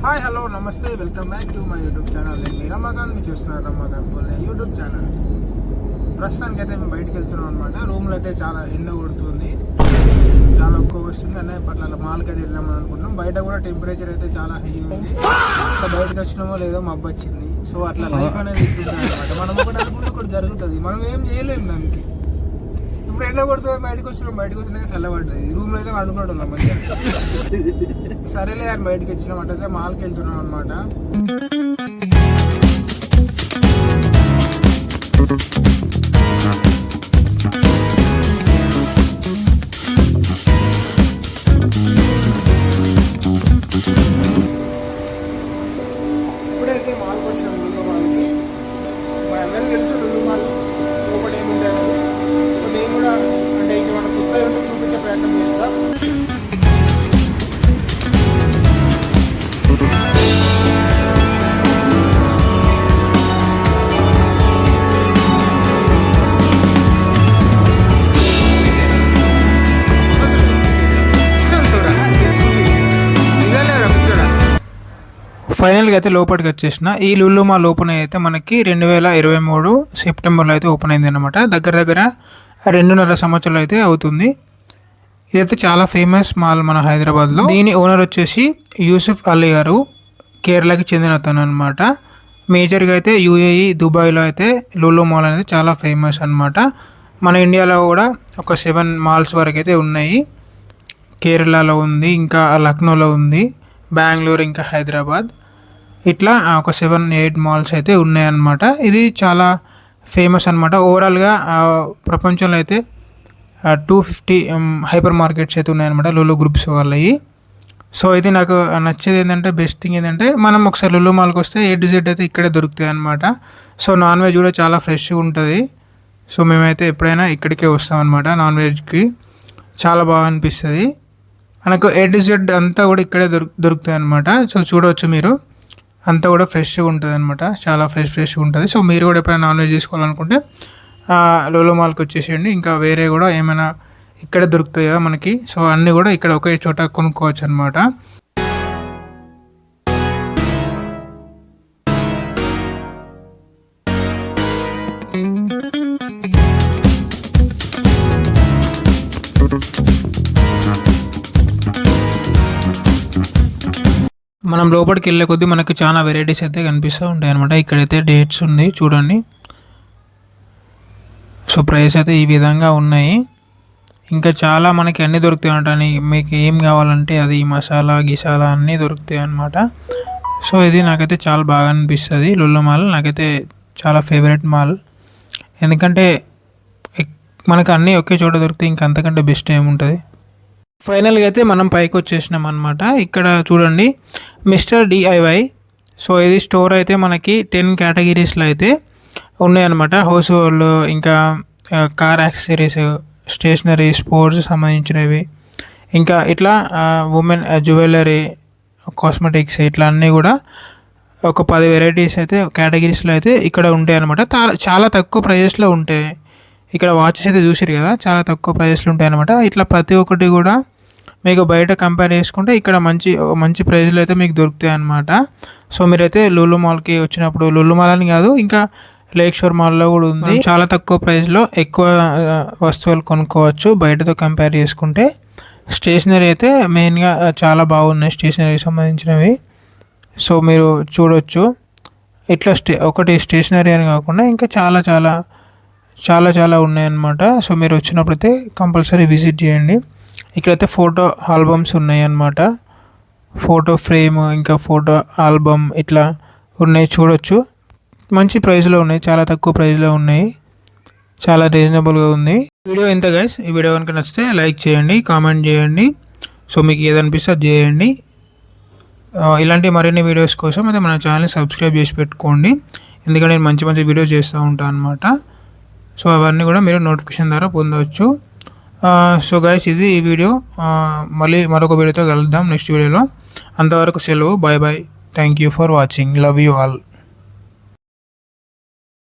Hi hello నమస్తే, welcome back to my YouTube channel. నేను రమాకాంత్, మీరు చూస్తున్నారు రమాకాంత్ బోలే యూట్యూబ్ ఛానల్. ప్రస్తుతానికి అయితే మేము బయటకు వెళ్తున్నాం అనమాట. రూమ్లో అయితే చాలా ఎండ కొడుతుంది, చాలా ఎక్కువ వస్తుంది. అన్నయ్య పట్ల మాల్కి అయితే వెళ్దామని అనుకుంటున్నాం. బయట కూడా టెంపరేచర్ అయితే చాలా హై ఉంది. బయటకు వచ్చినామో లేదో మబ్బు వచ్చింది. సో అట్లా లైఫ్ అనేది అనమాట. మనం ఒకటి అనుకుంటే ఒకటి జరుగుతుంది, మనం ఏం చేయలేము దానికి. ఇప్పుడు ఎండ కొడుతుంది, బయటకు వచ్చినాక చల్లబడ్డది. రూమ్లో అయితే వండుకోవడం మంచిగా. సరేలే అని బయటకు వచ్చినాం. అంటే మాల్కి వెళ్తున్నాం అనమాట. ఇప్పుడైతే మాల్కి వచ్చినాం. లులు మాల్కి మనందరికీ తెలుసు లులు మాల్ లోపల ఏముంటాయి. సో నేను కూడా అంటే ఇంక మన కొత్తగా ఉంటే చూపించే ప్రయత్నం చేస్తాం. ఫైనల్గా అయితే లోపలికి వచ్చేసిన. ఈ లులు మాల్ ఓపెన్ అయితే మనకి 2023 సెప్టెంబర్లో అయితే ఓపెన్ అయింది అనమాట. దగ్గర 2.5 సంవత్సరాలు అయితే అవుతుంది. ఇదైతే చాలా ఫేమస్ మాల్ మన హైదరాబాద్లో. దీని ఓనర్ వచ్చేసి యూసుఫ్ అలీ గారు, కేరళకి చెందిన అతను అనమాట. మేజర్గా అయితే యూఏఈ, దుబాయ్లో అయితే లులు మాల్ అనేది చాలా ఫేమస్ అనమాట. మన ఇండియాలో కూడా ఒక 7 మాల్స్ వరకు అయితే ఉన్నాయి. కేరళలో ఉంది, ఇంకా లక్నోలో ఉంది, బెంగళూరు, ఇంకా హైదరాబాద్, ఇట్లా ఒక 7-8 మాల్స్ అయితే ఉన్నాయన్నమాట. ఇది చాలా ఫేమస్ అనమాట. ఓవరాల్గా ప్రపంచంలో అయితే 250 హైపర్ మార్కెట్స్ అయితే ఉన్నాయన్నమాట లులు గ్రూప్స్ వాళ్ళవి. సో ఇది నాకు నచ్చేది ఏంటంటే, బెస్ట్ థింగ్ ఏంటంటే, మనం ఒకసారి లులు మాల్కి వస్తే A to Z అయితే ఇక్కడే దొరుకుతాయి అనమాట. సో నాన్ వెజ్ కూడా చాలా ఫ్రెష్గా ఉంటుంది. సో మేమైతే ఎప్పుడైనా ఇక్కడికే వస్తాం అనమాట. నాన్ వెజ్కి చాలా బాగా అనిపిస్తుంది మనకు. A to Z అంతా కూడా ఇక్కడే దొరుకుతాయి అనమాట. సో చూడవచ్చు మీరు, అంతా కూడా ఫ్రెష్గా ఉంటుంది అనమాట. చాలా ఫ్రెష్గా ఉంటుంది. సో మీరు కూడా ఎప్పుడైనా నాన్ వెజ్ తీసుకోవాలనుకుంటే లులు మాల్కి వచ్చేసేయండి. ఇంకా వేరే కూడా ఏమైనా ఇక్కడ దొరుకుతాయి కదా మనకి. సో అన్నీ కూడా ఇక్కడ ఒకే చోట కొనుక్కోవచ్చు అనమాట. మనం లోపలికి వెళ్ళే కొద్దీ మనకి చాలా వెరైటీస్ అయితే కనిపిస్తూ ఉంటాయి అనమాట. ఇక్కడైతే డేట్స్ ఉంది చూడండి. సో ప్రైస్ అయితే ఈ విధంగా ఉన్నాయి. ఇంకా చాలా మనకి అన్నీ దొరుకుతాయి అనమాట. మీకు ఏం కావాలంటే అది మసాలా గిసాలా అన్నీ దొరుకుతాయి అనమాట. సో ఇది నాకైతే చాలా బాగా అనిపిస్తుంది. లులు మాల్ నాకైతే చాలా ఫేవరెట్ మాల్. ఎందుకంటే మనకు అన్నీ ఒకే చోట దొరుకుతాయి. ఇంకా అంతకంటే బెస్ట్ ఏముంటుంది. ఫైనల్గా అయితే మనం పైకి వచ్చేసినాం అనమాట. ఇక్కడ చూడండి, మిస్టర్ DIY. సో ఇది స్టోర్ అయితే మనకి 10 కేటగిరీస్లో అయితే ఉన్నాయన్నమాట. హౌస్ హోల్డ్, ఇంకా కార్ యాక్సెసరీస్, స్టేషనరీ, స్పోర్ట్స్ సంబంధించినవి, ఇంకా ఇట్లా ఉమెన్ జ్యువెలరీ, కాస్మెటిక్స్, ఇట్లా అన్నీ కూడా ఒక 10 వెరైటీస్ అయితే కేటగిరీస్లో అయితే ఇక్కడ ఉంటాయి అనమాట. చాలా తక్కువ ప్రైజెస్లో ఉంటాయి. ఇక్కడ వాచెస్ అయితే చూసారు కదా, చాలా తక్కువ ప్రైజెస్లో ఉంటాయి అనమాట. ఇట్లా ప్రతి ఒక్కటి కూడా మీకు బయట కంపేర్ చేసుకుంటే ఇక్కడ మంచి ప్రైజ్లో అయితే మీకు దొరుకుతాయి అనమాట. సో మీరైతే లులు మాల్కి వచ్చినప్పుడు, లులు మాల్ అని కాదు, ఇంకా లేక్ షోర్ మాల్లో కూడా ఉంది. చాలా తక్కువ ప్రైస్లో ఎక్కువ వస్తువులు కొనుక్కోవచ్చు బయటతో కంపేర్ చేసుకుంటే. స్టేషనరీ అయితే మెయిన్గా చాలా బాగున్నాయి, స్టేషనరీకి సంబంధించినవి. సో మీరు చూడొచ్చు. ఇట్లా ఒకటి స్టేషనరీ అని కాకుండా ఇంకా చాలా ఉన్నాయన్నమాట. సో మీరు వచ్చినప్పుడైతే కంపల్సరీ విజిట్ చేయండి. ఇక్కడైతే ఫోటో ఆల్బమ్స్ ఉన్నాయి అన్నమాట. ఫోటో ఫ్రేమ్, ఇంకా ఫోటో ఆల్బమ్ ఇట్లా ఉన్నాయి, చూడొచ్చు. మంచి ప్రైస్లో ఉన్నాయి, చాలా తక్కువ ప్రైస్లో ఉన్నాయి, చాలా రీజనబుల్గా ఉంది. వీడియో ఎంత గైస్? ఈ వీడియో కనుక నచ్చితే లైక్ చేయండి, కామెంట్ చేయండి. సో మీకు ఏదనిపిస్తే అది చేయండి. ఇలాంటి మరిన్ని వీడియోస్ కోసం అయితే మన ఛానల్ని సబ్స్క్రైబ్ చేసి పెట్టుకోండి. ఎందుకంటే నేను మంచి వీడియోస్ చేస్తూ ఉంటాను అనమాట. సో అవన్నీ కూడా మీరు నోటిఫికేషన్ ద్వారా పొందవచ్చు. సో గైస్, ఇది ఈ వీడియో. మళ్ళీ మరొక వీడియోతో కలుద్దాం నెక్స్ట్ వీడియోలో. అంతవరకు సెలవు. Bye. Thank you for watching. Love you all.